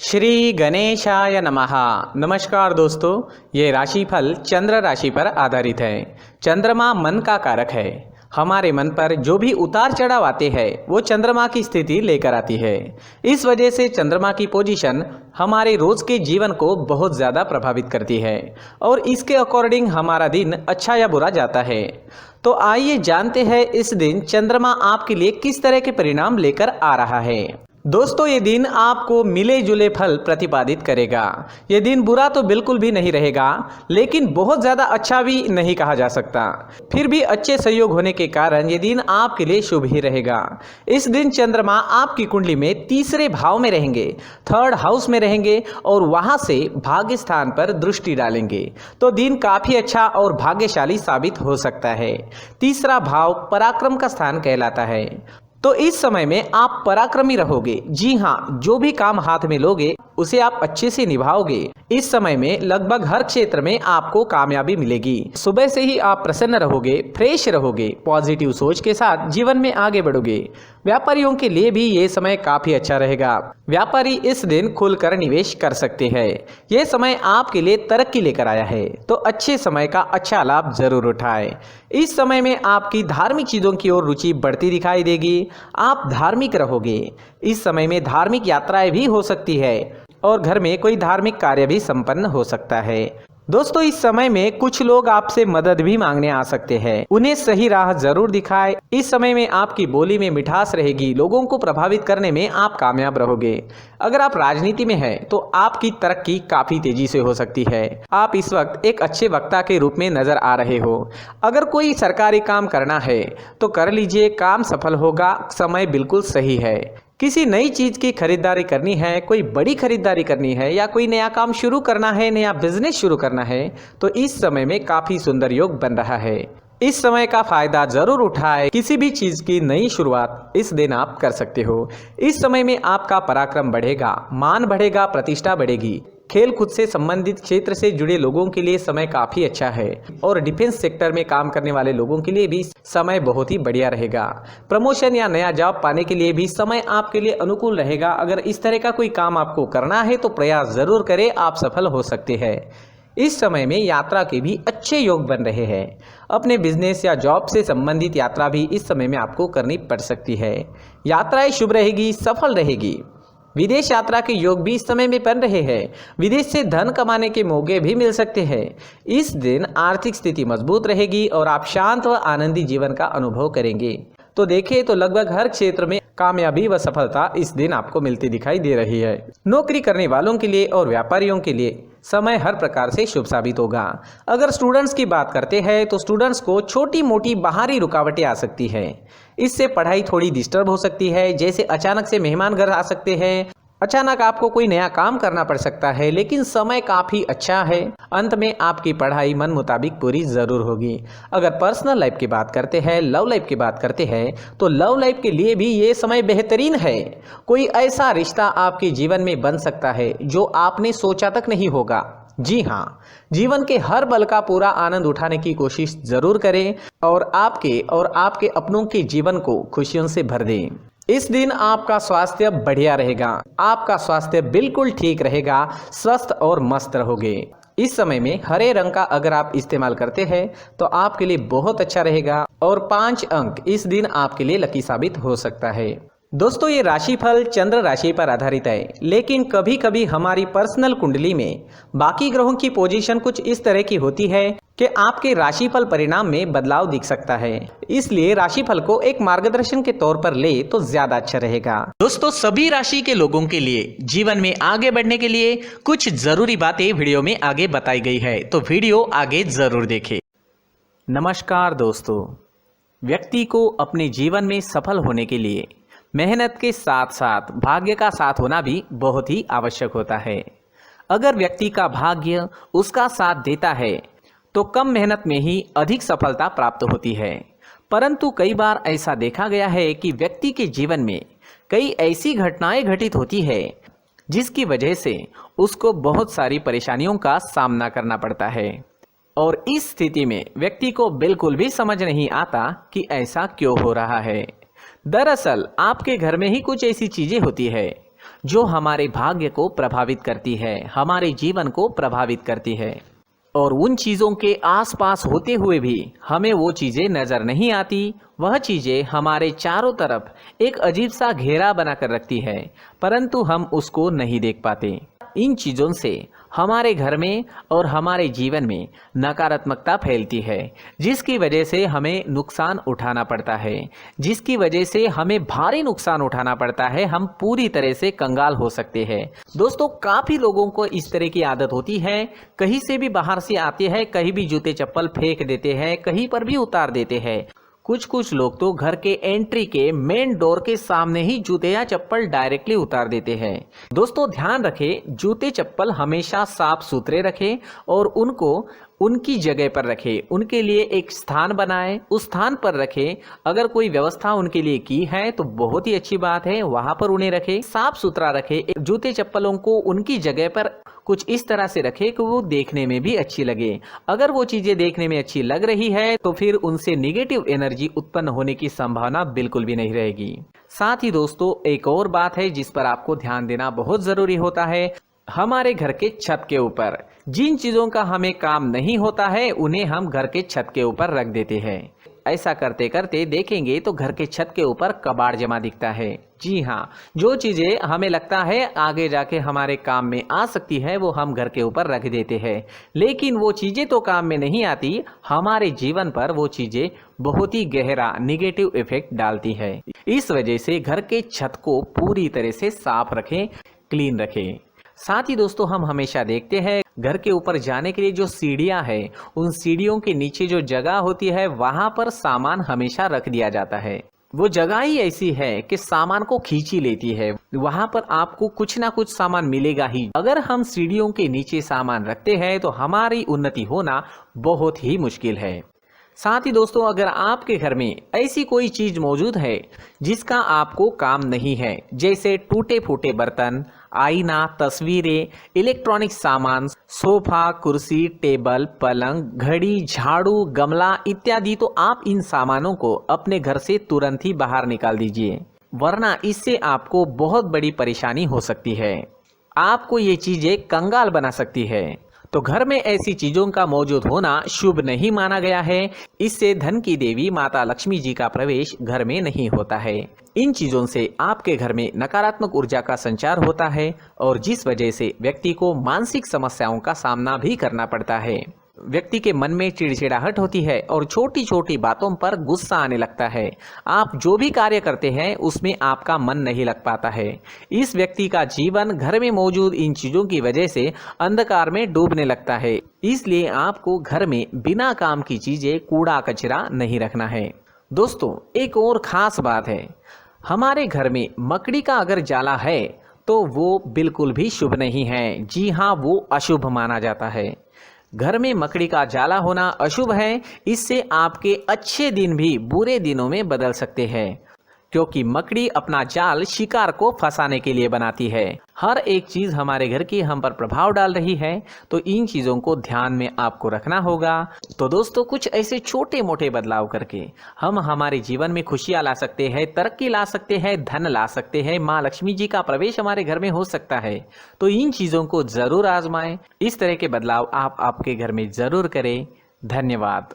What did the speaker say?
श्री गणेशाय नमः। नमस्कार दोस्तों, ये राशिफल चंद्र राशि पर आधारित है। चंद्रमा मन का कारक है। हमारे मन पर जो भी उतार चढ़ाव आते हैं वो चंद्रमा की स्थिति लेकर आती है। इस वजह से चंद्रमा की पोजीशन हमारे रोज के जीवन को बहुत ज़्यादा प्रभावित करती है और इसके अकॉर्डिंग हमारा दिन अच्छा या बुरा जाता है। तो आइए जानते हैं इस दिन चंद्रमा आपके लिए किस तरह के परिणाम लेकर आ रहा है। दोस्तों, ये दिन आपको मिले जुले फल प्रतिपादित करेगा। ये दिन बुरा तो बिल्कुल भी नहीं रहेगा, लेकिन बहुत ज़्यादा अच्छा भी नहीं कहा जा सकता। फिर भी अच्छे संयोग होने के कारण ये दिन आपके लिए शुभ ही रहेगा। इस दिन चंद्रमा आपकी कुंडली में तीसरे भाव में रहेंगे, थर्ड हाउस में रहेंगे और वहाँ से भाग्य स्थान पर दृष्टि डालेंगे। तो दिन काफ़ी अच्छा और भाग्यशाली साबित हो सकता है। तीसरा भाव पराक्रम का स्थान कहलाता है। तो इस समय में आप पराक्रमी रहोगे। जी हाँ, जो भी काम हाथ में लोगे उसे आप अच्छे से निभाओगे। इस समय में लगभग हर क्षेत्र में आपको कामयाबी मिलेगी। सुबह से ही आप प्रसन्न रहोगे, फ्रेश रहोगे, पॉजिटिव सोच के साथ जीवन में आगे बढ़ोगे। व्यापारियों के लिए भी ये समय काफी अच्छा रहेगा। व्यापारी इस दिन खुलकर निवेश कर सकते हैं। यह समय आपके लिए तरक्की लेकर आया है, तो अच्छे समय का अच्छा लाभ जरूर उठाएं। इस समय में आपकी धार्मिक चीजों की ओर रुचि बढ़ती दिखाई देगी। आप धार्मिक रहोगे। इस समय में धार्मिक यात्राएं भी हो सकती है और घर में कोई धार्मिक कार्य भी संपन्न हो सकता है। दोस्तों, इस समय में कुछ लोग आपसे मदद भी मांगने आ सकते हैं। उन्हें सही राह जरूर दिखाएं। इस समय में आपकी बोली में मिठास रहेगी। लोगों को प्रभावित करने में आप कामयाब रहोगे। अगर आप राजनीति में हैं तो आपकी तरक्की काफी तेजी से हो सकती है। आप इस वक्त एक अच्छे वक्ता के रूप में नजर आ रहे हो। अगर कोई सरकारी काम करना है तो कर लीजिए, काम सफल होगा। समय बिल्कुल सही है। किसी नई चीज की खरीदारी करनी है, कोई बड़ी खरीदारी करनी है या कोई नया काम शुरू करना है, नया बिजनेस शुरू करना है, तो इस समय में काफी सुंदर योग बन रहा है। इस समय का फायदा जरूर उठाएं। किसी भी चीज की नई शुरुआत इस दिन आप कर सकते हो। इस समय में आपका पराक्रम बढ़ेगा, मान बढ़ेगा, प्रतिष्ठा बढ़ेगी। खेल कूद से संबंधित क्षेत्र से जुड़े लोगों के लिए समय काफी अच्छा है और डिफेंस सेक्टर में काम करने वाले लोगों के लिए भी समय बहुत ही बढ़िया रहेगा। प्रमोशन या नया जॉब पाने के लिए भी समय आपके लिए अनुकूल रहेगा। अगर इस तरह का कोई काम आपको करना है तो प्रयास जरूर करें, आप सफल हो सकते हैं। इस समय में यात्रा के भी अच्छे योग बन रहे हैं। अपने बिजनेस या जॉब से संबंधित यात्रा भी इस समय में आपको करनी पड़ सकती है। यात्राएं शुभ रहेगी, सफल रहेगी। विदेश यात्रा के योग भी इस समय में बन रहे हैं। विदेश से धन कमाने के मौके भी मिल सकते हैं। इस दिन आर्थिक स्थिति मजबूत रहेगी और आप शांत व आनंदी जीवन का अनुभव करेंगे। तो देखें तो लगभग हर क्षेत्र में कामयाबी व सफलता इस दिन आपको मिलती दिखाई दे रही है। नौकरी करने वालों के लिए और व्यापारियों के लिए समय हर प्रकार से शुभ साबित होगा। अगर स्टूडेंट्स की बात करते हैं तो स्टूडेंट्स को छोटी मोटी बाहरी रुकावटें आ सकती है। इससे पढ़ाई थोड़ी डिस्टर्ब हो सकती है। जैसे अचानक से मेहमान घर आ सकते हैं, अचानक आपको कोई नया काम करना पड़ सकता है, लेकिन समय काफी अच्छा है। अंत में आपकी पढ़ाई मन मुताबिक पूरी जरूर होगी। अगर पर्सनल लाइफ की बात करते हैं, लव लाइफ की बात करते हैं, तो लव लाइफ के लिए भी ये समय बेहतरीन है। कोई ऐसा रिश्ता आपके जीवन में बन सकता है जो आपने सोचा तक नहीं होगा। जी हाँ, जीवन के हर पल का पूरा आनंद उठाने की कोशिश जरूर करें और आपके अपनों के जीवन को खुशियों से भर दें। इस दिन आपका स्वास्थ्य बढ़िया रहेगा। आपका स्वास्थ्य बिल्कुल ठीक रहेगा, स्वस्थ और मस्त रहोगे। इस समय में हरे रंग का अगर आप इस्तेमाल करते हैं तो आपके लिए बहुत अच्छा रहेगा और 5 अंक इस दिन आपके लिए लकी साबित हो सकता है। दोस्तों, ये राशिफल चंद्र राशि पर आधारित है, लेकिन कभी कभी हमारी पर्सनल कुंडली में बाकी ग्रहों की पोजीशन कुछ इस तरह की होती है कि आपके राशिफल परिणाम में बदलाव दिख सकता है। इसलिए राशिफल को एक मार्गदर्शन के तौर पर ले तो ज्यादा अच्छा रहेगा। दोस्तों, सभी राशि के लोगों के लिए जीवन में आगे बढ़ने के लिए कुछ जरूरी बातें वीडियो में आगे बताई गई है, तो वीडियो आगे जरूर देखें। नमस्कार दोस्तों, व्यक्ति को अपने जीवन में सफल होने के लिए मेहनत के साथ साथ भाग्य का साथ होना भी बहुत ही आवश्यक होता है। अगर व्यक्ति का भाग्य उसका साथ देता है तो कम मेहनत में ही अधिक सफलता प्राप्त होती है। परंतु कई बार ऐसा देखा गया है कि व्यक्ति के जीवन में कई ऐसी घटनाएं घटित होती है जिसकी वजह से उसको बहुत सारी परेशानियों का सामना करना पड़ता है और इस स्थिति में व्यक्ति को बिल्कुल भी समझ नहीं आता कि ऐसा क्यों हो रहा है। दरअसल आपके घर में ही कुछ ऐसी चीजें होती है जो हमारे भाग्य को प्रभावित करती है, हमारे जीवन को प्रभावित करती है। और उन चीज़ों के आसपास होते हुए भी हमें वो चीज़ें नज़र नहीं आती। वह चीज़ें हमारे चारों तरफ एक अजीब सा घेरा बनाकर रखती है, परंतु हम उसको नहीं देख पाते। इन चीज़ों से हमारे घर में और हमारे जीवन में नकारात्मकता फैलती है, जिसकी वजह से हमें नुकसान उठाना पड़ता है, जिसकी वजह से हमें भारी नुकसान उठाना पड़ता है। हम पूरी तरह से कंगाल हो सकते हैं। दोस्तों, काफ़ी लोगों को इस तरह की आदत होती है, कहीं से भी बाहर से आते हैं, कहीं भी जूते चप्पल फेंक देते हैं, कहीं पर भी उतार देते हैं। कुछ लोग तो घर के एंट्री के मेन डोर के सामने ही जूते या चप्पल डायरेक्टली उतार देते हैं। दोस्तों, ध्यान रखें, जूते चप्पल हमेशा साफ सुथरे रखें और उनको उनकी जगह पर रखें। उनके लिए एक स्थान बनाएं, उस स्थान पर रखें। अगर कोई व्यवस्था उनके लिए की है तो बहुत ही अच्छी बात है, वहां पर उन्हें रखें, साफ सुथरा रखें। जूते चप्पलों को उनकी जगह पर कुछ इस तरह से रखें कि वो देखने में भी अच्छी लगे। अगर वो चीजें देखने में अच्छी लग रही है तो फिर उनसे नेगेटिव एनर्जी उत्पन्न होने की संभावना बिल्कुल भी नहीं रहेगी। साथ ही दोस्तों, एक और बात है जिस पर आपको ध्यान देना बहुत जरूरी होता है। हमारे घर के छत के ऊपर जिन चीजों का हमें काम नहीं होता है, उन्हें हम घर के छत के ऊपर रख देते हैं। ऐसा करते करते देखेंगे तो घर के छत के ऊपर कबाड़ जमा दिखता है। जी हाँ, जो चीजें हमें लगता है आगे जाके हमारे काम में आ सकती है, वो हम घर के ऊपर रख देते हैं। लेकिन वो चीजें तो काम में नहीं आती, हमारे जीवन पर वो चीजें बहुत ही गहरा निगेटिव इफेक्ट डालती है। इस वजह से घर के छत को पूरी तरह से साफ रखें, क्लीन रखें। साथ ही दोस्तों, हम हमेशा देखते हैं घर के ऊपर जाने के लिए जो सीढ़ियां हैं, उन सीढ़ियों के नीचे जो जगह होती है वहां पर सामान हमेशा रख दिया जाता है। वो जगह ही ऐसी है कि सामान को खींच ही लेती है। वहां पर आपको कुछ ना कुछ सामान मिलेगा ही। अगर हम सीढ़ियों के नीचे सामान रखते हैं तो हमारी उन्नति होना बहुत ही मुश्किल है। साथ ही दोस्तों, अगर आपके घर में ऐसी कोई चीज मौजूद है जिसका आपको काम नहीं है, जैसे टूटे फूटे बर्तन, आईना, तस्वीरें, इलेक्ट्रॉनिक सामान, सोफा, कुर्सी, टेबल, पलंग, घड़ी, झाड़ू, गमला इत्यादि, तो आप इन सामानों को अपने घर से तुरंत ही बाहर निकाल दीजिए, वरना इससे आपको बहुत बड़ी परेशानी हो सकती है। आपको ये चीजें कंगाल बना सकती है। तो घर में ऐसी चीजों का मौजूद होना शुभ नहीं माना गया है। इससे धन की देवी माता लक्ष्मी जी का प्रवेश घर में नहीं होता है। इन चीजों से आपके घर में नकारात्मक ऊर्जा का संचार होता है और जिस वजह से व्यक्ति को मानसिक समस्याओं का सामना भी करना पड़ता है। व्यक्ति के मन में चिड़चिड़ाहट होती है और छोटी छोटी बातों पर गुस्सा आने लगता है। आप जो भी कार्य करते हैं उसमें आपका मन नहीं लग पाता है। इस व्यक्ति का जीवन घर में मौजूद इन चीजों की वजह से अंधकार में डूबने लगता है। इसलिए आपको घर में बिना काम की चीजें, कूड़ा कचरा नहीं रखना है। दोस्तों, एक और खास बात है, हमारे घर में मकड़ी का अगर जाला है तो वो बिल्कुल भी शुभ नहीं है। जी हाँ, वो अशुभ माना जाता है। घर में मकड़ी का जाला होना अशुभ है। इससे आपके अच्छे दिन भी बुरे दिनों में बदल सकते हैं, क्योंकि मकड़ी अपना जाल शिकार को फंसाने के लिए बनाती है। हर एक चीज हमारे घर की हम पर प्रभाव डाल रही है, तो इन चीजों को ध्यान में आपको रखना होगा। तो दोस्तों, कुछ ऐसे छोटे मोटे बदलाव करके हम हमारे जीवन में खुशियां ला सकते हैं, तरक्की ला सकते हैं, धन ला सकते हैं, माँ लक्ष्मी जी का प्रवेश हमारे घर में हो सकता है। तो इन चीजों को जरूर आजमाएं। इस तरह के बदलाव आप आपके घर में जरूर करें। धन्यवाद।